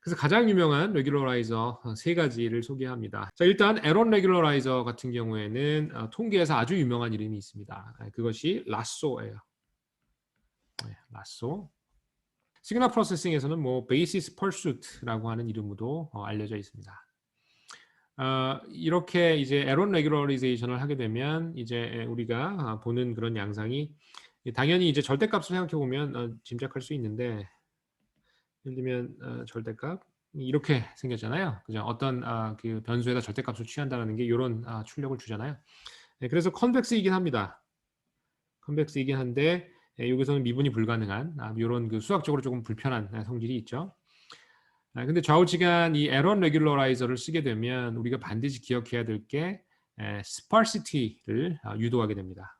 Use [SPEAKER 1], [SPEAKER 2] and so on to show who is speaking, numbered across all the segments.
[SPEAKER 1] 그래서 가장 유명한 레귤러라이저 세 가지를 소개합니다. 자, 일단 에런 레귤러라이저 같은 경우에는 통계에서 아주 유명한 이름이 있습니다. 그것이 라쏘예요. 라쏘. 시그널 프로세싱에서는 뭐 베이시스 퍼슈트라고 하는 이름으로 알려져 있습니다. 이렇게 이제 에런 레귤러리제이션을 하게 되면 이제 우리가 보는 그런 양상이 당연히 이제 절대값을 생각해 보면 짐작할 수 있는데, 예를 들면 절대값 이렇게 생겼잖아요. 그죠? 어떤 그 변수에다 절대값을 취한다는 게 이런 출력을 주잖아요. 네, 그래서 컨벡스이긴 합니다. 컨벡스이긴 한데 여기서는 미분이 불가능한 이런 그 수학적으로 조금 불편한 성질이 있죠. 근데 좌우지간 이 에런 레귤러라이저를 쓰게 되면 우리가 반드시 기억해야 될 게 스파르시티를 유도하게 됩니다.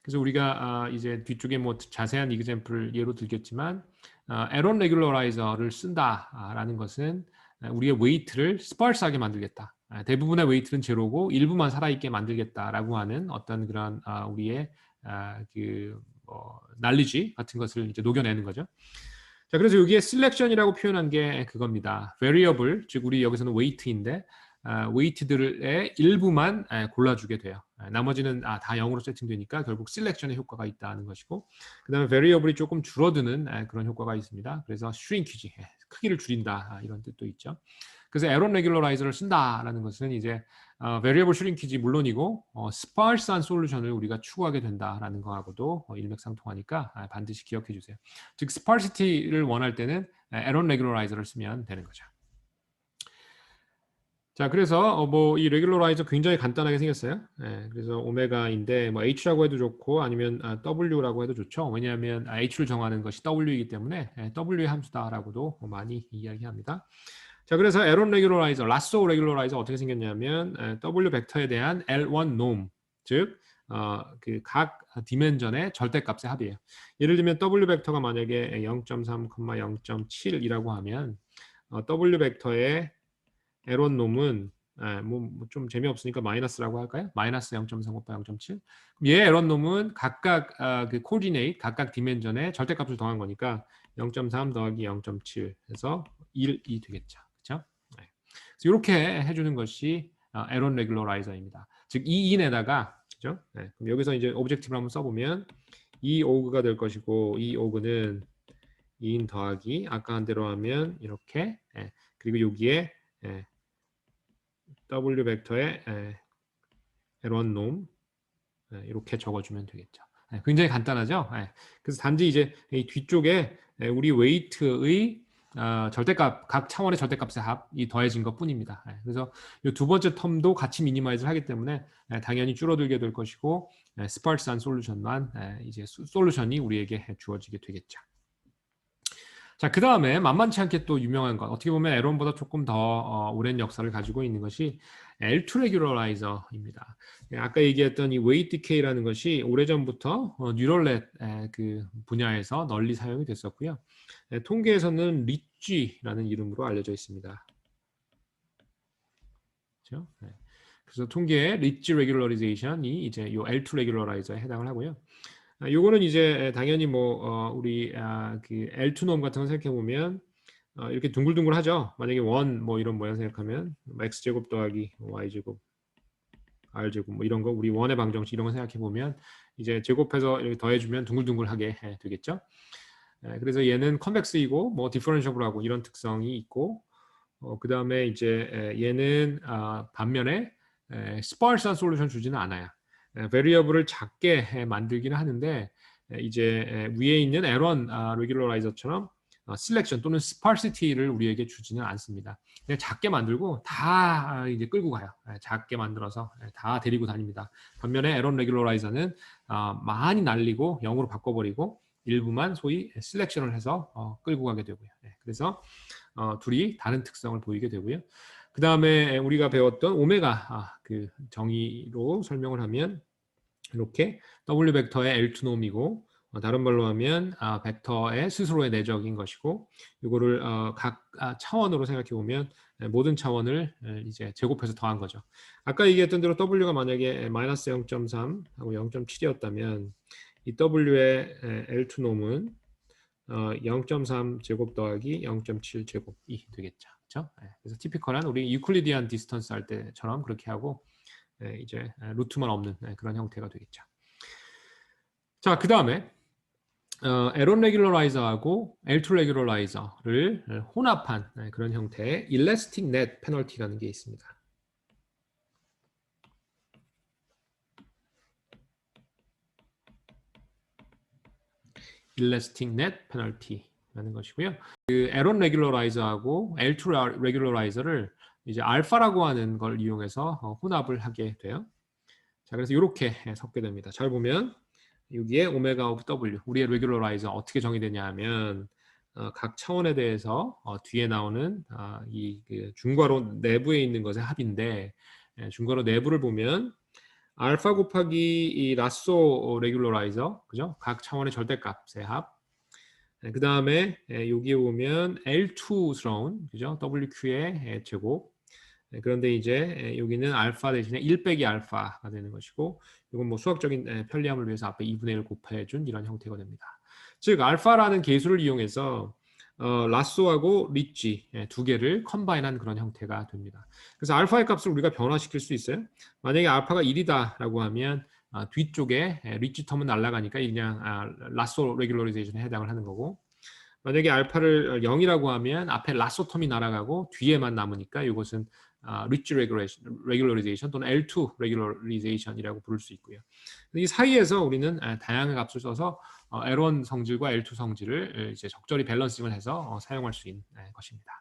[SPEAKER 1] 그래서 우리가 이제 뒤쪽에 뭐 자세한 이그젬플을 예로 들겠지만 에런 레귤러라이저를 쓴다라는 것은 우리의 웨이트를 스파르스하게 만들겠다. 대부분의 웨이트는 제로고 일부만 살아있게 만들겠다라고 하는 어떤 그런 우리의 그 날리지 같은 것을 이제 녹여내는 거죠. 자, 그래서 여기에 셀렉션이라고 표현한 게 그겁니다. variable, 즉 우리 여기서는 weight인데 웨이트들의 일부만 골라주게 돼요. 나머지는 다 0으로 세팅되니까 결국 셀렉션의 효과가 있다는 것이고, 그 다음에 variable이 조금 줄어드는 그런 효과가 있습니다. 그래서 shrinkage, 크기를 줄인다 이런 뜻도 있죠. 그래서 에런 레귤러라이저를 쓴다라는 것은 이제 variable shrinkage 물론이고 sparse한 솔루션을 우리가 추구하게 된다라는 거하고도 일맥상통하니까 반드시 기억해 주세요. 즉 sparsity를 원할 때는 에런 레귤러라이저를 쓰면 되는 거죠. 자, 그래서 뭐 이 레귤러라이저 굉장히 간단하게 생겼어요. 그래서 오메가인데 뭐 H라고 해도 좋고 아니면 W라고 해도 좋죠. 왜냐하면 H를 정하는 것이 W이기 때문에 W의 함수다라고도 많이 이야기합니다. 자, 그래서 에런 레귤러라이저, 라쏘 레귤러라이저 어떻게 생겼냐면 W 벡터에 대한 L1 놈, 즉 그 각 디멘전의 절대값의 합이에요. 예를 들면 W 벡터가 만약에 0.3, 0.7이라고 하면 W 벡터의 L1 놈은 뭐좀 재미없으니까 마이너스라고 할까요? 마이너스 0.3 곱하기 0.7. 그럼 얘 L1 놈은 각각 그 코디네이트, 각각 디멘전의 절대값을 더한 거니까 0.3 더하기 0.7 해서 1이 되겠죠. 그렇죠? 네. 그래서 이렇게 해주는 것이 에런 레귤러라이저입니다. 즉 이 인에다가 그죠? 네. 그럼 여기서 이제 오브젝티브를 한번 써보면 이 오그가 될 것이고 이 오그는 2인 더하기 아까 한 대로 하면 이렇게 그리고 여기에 W 벡터의 L1 놈 이렇게 적어주면 되겠죠. 굉장히 간단하죠. 그래서 단지 이제 이 뒤쪽에 우리 웨이트의 절대값, 각 차원의 절대값의 합이 더해진 것 뿐입니다. 그래서 이 두 번째 텀도 같이 미니마이즈를 하기 때문에 당연히 줄어들게 될 것이고 스파르스한 솔루션만 이제 솔루션이 우리에게 주어지게 되겠죠. 자, 그 다음에 만만치 않게 또 유명한 것, 어떻게 보면 에론보다 조금 더 오랜 역사를 가지고 있는 것이 L2 레귤러라이저입니다. 아까 얘기했던 이 웨이트 디케이라는 것이 오래전부터 뉴럴넷 그 분야에서 널리 사용이 됐었고요. 통계에서는 리찌라는 이름으로 알려져 있습니다. 그렇죠? 그래서 통계의 리치 레귤러리제이션이 이제 이 L2 레귤러라이저에 해당을 하고요. 요거는 이제 당연히 뭐 우리 그 L2 놈 같은 거 생각해 보면 이렇게 둥글둥글하죠. 만약에 원 뭐 이런 모양 생각하면 x 제곱 더하기 y 제곱 r 제곱 뭐 이런 거 우리 원의 방정식 이런 거 생각해 보면 이제 제곱해서 이렇게 더해주면 둥글둥글하게 되겠죠. 그래서 얘는 컨벡스이고 뭐 디퍼런셔블하고 이런 특성이 있고 그 다음에 이제 얘는 반면에 스파르스한 솔루션 주지는 않아요. 베리어블을 작게 만들기는 하는데 이제 위에 있는 에런 레귤러라이저처럼 셀렉션 또는 스파르시티를 우리에게 주지는 않습니다. 그냥 작게 만들고 다 이제 끌고 가요. 작게 만들어서 다 데리고 다닙니다. 반면에 에런 레귤러라이저는 많이 날리고 0으로 바꿔버리고 일부만 소위 셀렉션을 해서 끌고 가게 되고요. 그래서 둘이 다른 특성을 보이게 되고요. 그 다음에 우리가 배웠던 오메가 그 정의로 설명을 하면 이렇게 W 벡터의 L2 놈이고 다른 말로 하면 벡터의 스스로의 내적인 것이고 이거를 각 차원으로 생각해 보면 모든 차원을 이제 제곱해서 더한 거죠. 아까 얘기했던 대로 W가 만약에 마이너스 0.3 하고 0.7이었다면 이 W의 L2 놈은 0.3 제곱 더하기 0.7 제곱이 되겠죠. 그렇죠? 그래서 티피컬한 우리 유클리디안 디스턴스 할 때처럼 그렇게 하고 이제 루트만 없는 그런 형태가 되겠죠. 자, 그 다음에 에런 레귤러라이저하고 L2 레귤러라이저를 혼합한 그런 형태의 일래스틱 넷 페널티라는 게 있습니다. 일래스틱 넷 페널티라는 것이고요. 그 에런 레귤러라이저하고 L2 레귤러라이저를 이제 알파라고 하는 걸 이용해서 혼합을 하게 돼요. 자, 그래서 이렇게 섞게 됩니다. 잘 보면 여기에 오메가 오브 W, 우리의 레귤러라이저 어떻게 정의되냐 하면 각 차원에 대해서 뒤에 나오는 그 중괄호 내부에 있는 것의 합인데 중괄호 내부를 보면 알파 곱하기 이 라쏘 레귤러라이저, 그죠? 각 차원의 절대값의 합. 그 다음에 여기에 보면 L2스러운, 그죠? WQ의 제곱. 그런데 이제 여기는 알파 대신에 1 빼기 알파가 되는 것이고, 이건 뭐 수학적인 편리함을 위해서 앞에 2분의 1 곱해준 이런 형태가 됩니다. 즉 알파라는 계수를 이용해서 라쏘하고 리치 두 개를 컴바인한 그런 형태가 됩니다. 그래서 알파의 값을 우리가 변화시킬 수 있어요. 만약에 알파가 1이다라고 하면 뒤쪽에 리치 텀은 날아가니까 그냥 라쏘 레귤러리제이션에 해당을 하는 거고, 만약에 알파를 0이라고 하면 앞에 라쏘 텀이 날아가고 뒤에만 남으니까 이것은 리치 레귤러리제이션 또는 L2 레귤러리제이션이라고 부를 수 있고요. 이 사이에서 우리는 다양한 값을 써서 L1 성질과 L2 성질을 이제 적절히 밸런싱을 해서 사용할 수 있는 것입니다.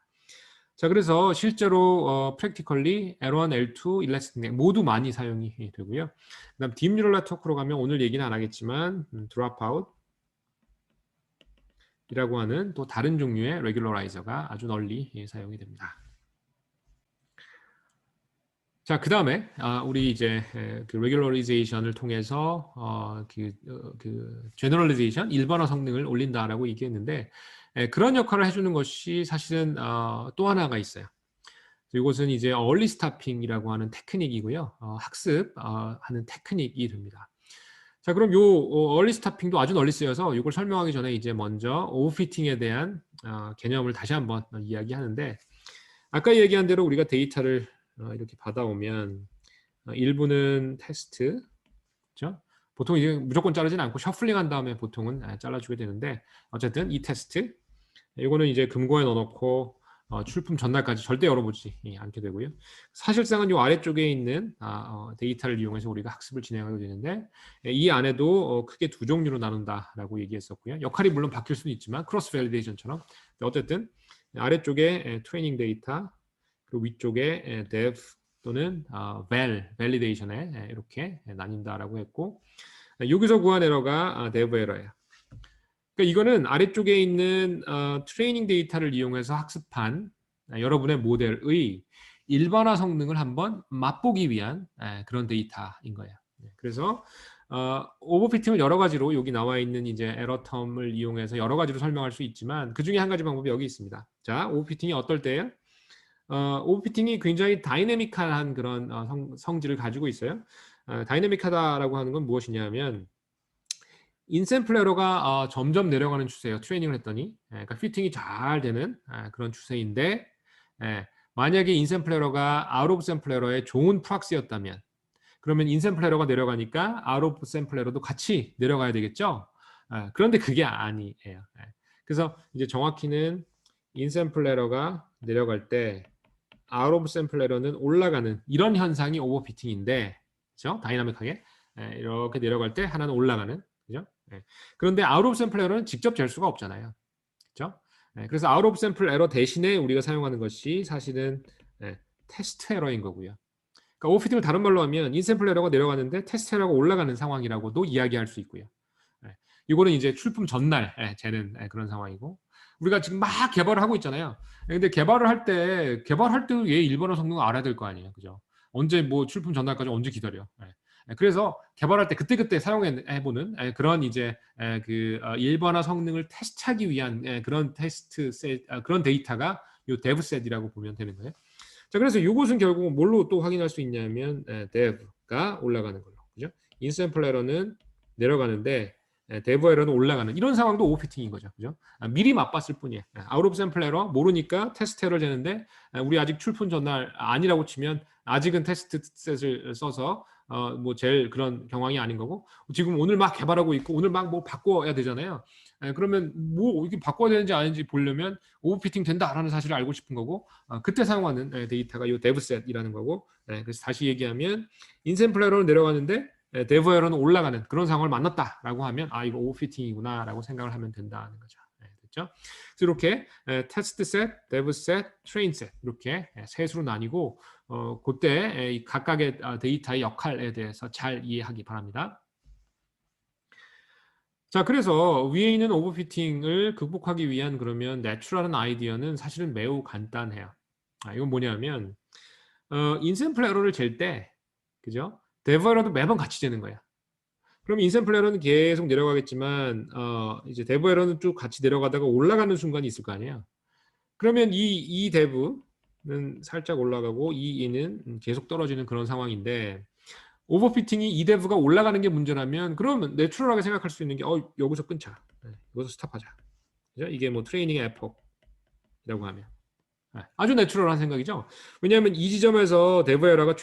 [SPEAKER 1] 자, 그래서 실제로 practically L1, L2, 일라스틱 모두 많이 사용이 되고요. 그다음 딥 뉴럴 네트워크로 가면 오늘 얘기는 안 하겠지만 드롭아웃 이라고 하는 또 다른 종류의 레귤러라이저가 아주 널리 사용이 됩니다. 자, 그 다음에 우리 이제 그 레귤러리제이션을 통해서 그 제너럴리제이션, 일반화 성능을 올린다라고 얘기했는데 그런 역할을 해주는 것이 사실은 또 하나가 있어요. 이것은 이제 얼리 스타핑이라고 하는 테크닉이고요. 학습하는 테크닉이 됩니다. 자, 그럼 요 얼리 스타핑도 아주 널리 쓰여서 이걸 설명하기 전에 이제 먼저 오버피팅에 대한 개념을 다시 한번 이야기하는데, 아까 얘기한 대로 우리가 데이터를 이렇게 받아오면 일부는 테스트, 그렇죠? 보통 이제 무조건 자르진 않고 셔플링한 다음에 보통은 잘라주게 되는데, 어쨌든 이 테스트, 이거는 이제 금고에 넣어놓고 출품 전날까지 절대 열어보지 않게 되고요. 사실상은 이 아래쪽에 있는 데이터를 이용해서 우리가 학습을 진행하게 되는데, 이 안에도 크게 두 종류로 나눈다라고 얘기했었고요. 역할이 물론 바뀔 수는 있지만 크로스 밸리데이션처럼 어쨌든 아래쪽에 트레이닝 데이터, 그리고 위쪽에 dev 또는 밸리데이션에 이렇게 나뉜다라고 했고, 여기서 구한 에러가 dev 에러예요. 그러니까 이거는 아래쪽에 있는 트레이닝 데이터를 이용해서 학습한 여러분의 모델의 일반화 성능을 한번 맛보기 위한 그런 데이터인 거예요. 그래서 오버피팅을 여러 가지로 여기 나와 있는 이제 에러 텀을 이용해서 여러 가지로 설명할 수 있지만 그 중에 한 가지 방법이 여기 있습니다. 자, 오버피팅이 어떨 때예요? 오버피팅이 굉장히 다이내믹한 그런 성질을 가지고 있어요. 다이내믹하다라고 하는 건 무엇이냐면 인샘플 에러가 점점 내려가는 추세예요. 트레이닝을 했더니 그러니까 피팅이 잘 되는 그런 추세인데, 만약에 인샘플 에러가 아웃 오브 샘플 에러의 좋은 프락시였다면 그러면 인샘플 에러가 내려가니까 아웃 오브 샘플 에러도 같이 내려가야 되겠죠. 그런데 그게 아니에요. 그래서 이제 정확히는 인샘플 에러가 내려갈 때 아웃 오브 샘플 에러는 올라가는 이런 현상이 오버피팅인데, 그렇죠? 다이나믹하게 이렇게 내려갈 때 하나는 올라가는, 그죠? 그런데 아웃 오브 샘플 에러는 직접 잴 수가 없잖아요. 그렇죠? 그래서 아웃 오브 샘플 에러 대신에 우리가 사용하는 것이 사실은 테스트 에러인 거고요. 그러니까 오버피팅을 다른 말로 하면 인샘플 에러가 내려가는데 테스트 에러가 올라가는 상황이라고도 이야기할 수 있고요. 이거는 이제 출품 전날 재는 그런 상황이고, 우리가 지금 막 개발을 하고 있잖아요. 근데 개발할 때 얘 일본어 성능을 알아야 될 거 아니에요, 그죠? 언제 뭐 출품 전날까지 언제 기다려? 그래서 개발할 때 그때 사용해보는 그런 이제 그 일본어 성능을 테스트하기 위한 그런 테스트 셋, 그런 데이터가 요 데브셋이라고 보면 되는 거예요. 자, 그래서 이것은 결국 뭘로 또 확인할 수 있냐면 dev가 올라가는 걸로, 그죠? 인샘플 에러는 내려가는데 데브 에러는 올라가는 이런 상황도 오버피팅인 거죠. 그죠? 미리 맛봤을 뿐이에요. 아웃 오브 샘플 에러 모르니까 테스트 에러 되는데 우리 아직 출품 전날 아니라고 치면 아직은 테스트 셋을 써서 뭐 제일 그런 경황이 아닌 거고 지금 오늘 막 개발하고 있고 오늘 막 뭐 바꿔야 되잖아요. 그러면 뭐 이게 바꿔야 되는지 아닌지 보려면 오버피팅 된다라는 사실을 알고 싶은 거고 그때 사용하는 데이터가 이 데브셋이라는 거고 그래서 다시 얘기하면 인샘플 에러로 내려가는데 데브 에러는 올라가는 그런 상황을 만났다라고 하면 이거 오버피팅이구나라고 생각을 하면 된다는 거죠. 됐죠? 그래서 이렇게 테스트 셋, 데브 셋, 트레인 셋 이렇게 셋으로 나뉘고 그때 이 각각의 데이터의 역할에 대해서 잘 이해하기 바랍니다. 자, 그래서 위에 있는 오버피팅을 극복하기 위한 그러면 내추럴한 아이디어는 사실은 매우 간단해요. 이건 뭐냐면 인샘플 에러를 잴 때, 그죠? 데브 에러도 매번 같이 재는 거야. 그럼 인샘플 에러는 계속 내려가겠지만 이제 데브 에러는 쭉 같이 내려가다가 올라가는 순간이 있을 거 아니에요. 그러면 이 데브는 살짝 올라가고 이 이는 계속 떨어지는 그런 상황인데 오버피팅이 이 데브가 올라가는 게 문제라면 그러면 내추럴하게 생각할 수 있는 게 여기서 끊자. 여기서 스탑하자. 그죠? 이게 뭐 트레이닝 에포라고 하면 아주 내추럴한 생각이죠. 왜냐하면 이 지점에서 데브 에러가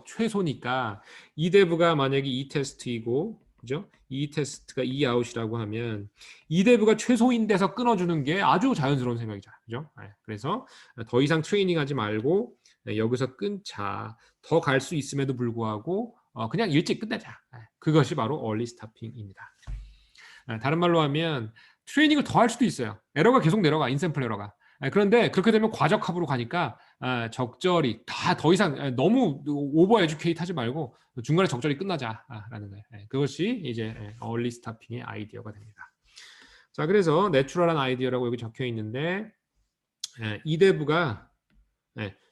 [SPEAKER 1] 최소니까 이 데브가 만약에 이 테스트이고 그죠? 이 테스트가 이 아웃이라고 하면 이 데브가 최소인 데서 끊어주는 게 아주 자연스러운 생각이죠. 그죠? 그래서 더 이상 트레이닝하지 말고 여기서 끊자. 더 갈 수 있음에도 불구하고 그냥 일찍 끝내자. 그것이 바로 얼리 스타핑입니다. 다른 말로 하면 트레이닝을 더 할 수도 있어요. 에러가 계속 내려가, 인샘플 에러가. 그런데 그렇게 되면 과적합으로 가니까 적절히 더 이상 너무 오버 에듀케이트 하지 말고 중간에 적절히 끝나자라는 거예요. 그것이 이제 얼리 스타핑의 아이디어가 됩니다. 자, 그래서 내추럴한 아이디어라고 여기 적혀 있는데 이 대부가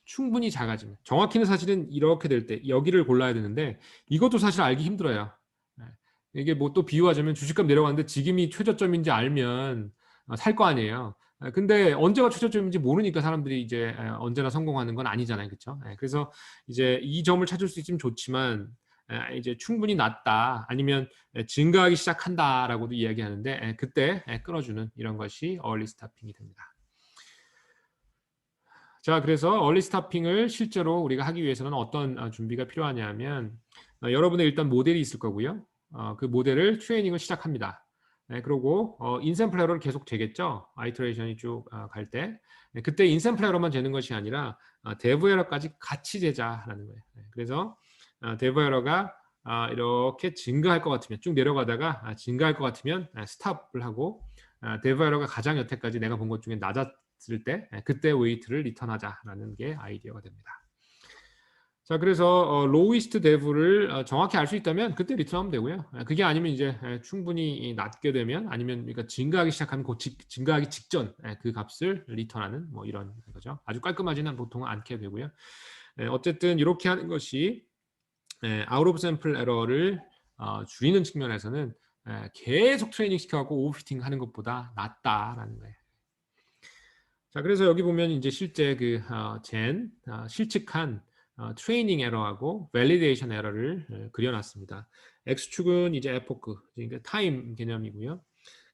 [SPEAKER 1] 충분히 작아지면 정확히는 사실은 이렇게 될 때 여기를 골라야 되는데 이것도 사실 알기 힘들어요. 이게 뭐 또 비유하자면 주식값 내려가는데 지금이 최저점인지 알면 살 거 아니에요. 근데 언제가 최저점인지 모르니까 사람들이 이제 언제나 성공하는 건 아니잖아요. 그렇죠? 그래서 이제 이 점을 찾을 수 있으면 좋지만 이제 충분히 낮다 아니면 증가하기 시작한다라고도 이야기하는데 그때 끊어주는 이런 것이 얼리 스타핑이 됩니다. 자, 그래서 얼리 스타핑을 실제로 우리가 하기 위해서는 어떤 준비가 필요하냐면 여러분의 일단 모델이 있을 거고요. 그 모델을 트레이닝을 시작합니다. 그리고 인샘플 에러를 계속 재겠죠. 아이터레이션이 쭉 갈 때. 그때 인샘플 에러만 재는 것이 아니라 데브 에러까지 같이 재자라는 거예요. 그래서 데브 에러가 이렇게 증가할 것 같으면 쭉 내려가다가 증가할 것 같으면 스탑을 하고 데브 에러가 가장 여태까지 내가 본 것 중에 낮았을 때 그때 웨이트를 리턴하자라는 게 아이디어가 됩니다. 자, 그래서 로이스트 데브를 정확히 알 수 있다면 그때 리턴하면 되고요. 그게 아니면 이제 충분히 낮게 되면 아니면 그러니까 증가하기 시작하면 증가하기 직전 그 값을 리턴하는 뭐 이런 거죠. 아주 깔끔하지는 보통 않게 되고요. 어쨌든 이렇게 하는 것이 아웃 오브 샘플 에러를 줄이는 측면에서는 계속 트레이닝 시켜갖고 오버피팅 하는 것보다 낫다라는 거예요. 자, 그래서 여기 보면 이제 실제 그 실측한 트레이닝 에러하고 밸리데이션 에러를 그려놨습니다. X축은 이제 에포크, 그러니까 타임 개념이고요.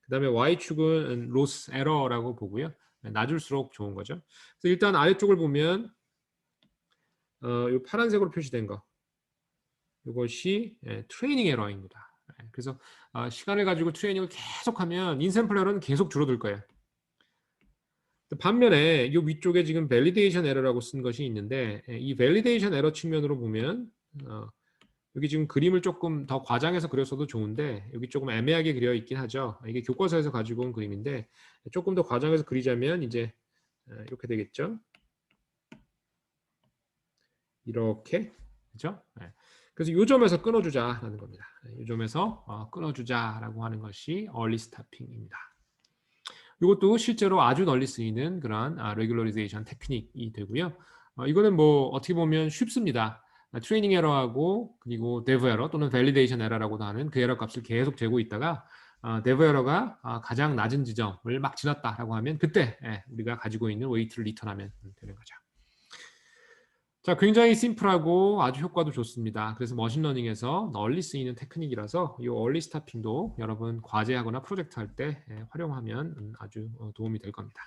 [SPEAKER 1] 그 다음에 Y축은 로스 에러라고 보고요. 낮을수록 좋은 거죠. 그래서 일단 아래쪽을 보면 이 파란색으로 표시된 거 이것이 트레이닝 에러입니다. 그래서 시간을 가지고 트레이닝을 계속하면 인샘플 에러는 계속 줄어들 거예요. 반면에 이 위쪽에 지금 밸리데이션 에러라고 쓴 것이 있는데 이 밸리데이션 에러 측면으로 보면 여기 지금 그림을 조금 더 과장해서 그렸어도 좋은데 여기 조금 애매하게 그려 있긴 하죠. 이게 교과서에서 가지고 온 그림인데 조금 더 과장해서 그리자면 이제 이렇게 되겠죠. 이렇게 그렇죠? 그래서 이 점에서 끊어주자라는 겁니다. 이 점에서 끊어주자라고 하는 것이 얼리 스타핑입니다. 이것도 실제로 아주 널리 쓰이는 그런 레귤러리제이션 테크닉이 되고요. 이거는 뭐 어떻게 보면 쉽습니다. 트레이닝 에러하고 그리고 데브 에러 또는 밸리데이션 에러라고도 하는 그 에러 값을 계속 재고 있다가 데브 에러가 가장 낮은 지점을 막 지났다라고 하면 그때 우리가 가지고 있는 웨이트를 리턴하면 되는 거죠. 자, 굉장히 심플하고 아주 효과도 좋습니다. 그래서 머신러닝에서 널리 쓰이는 테크닉이라서 이 얼리 스타핑도 여러분 과제하거나 프로젝트 할 때 활용하면 아주 도움이 될 겁니다.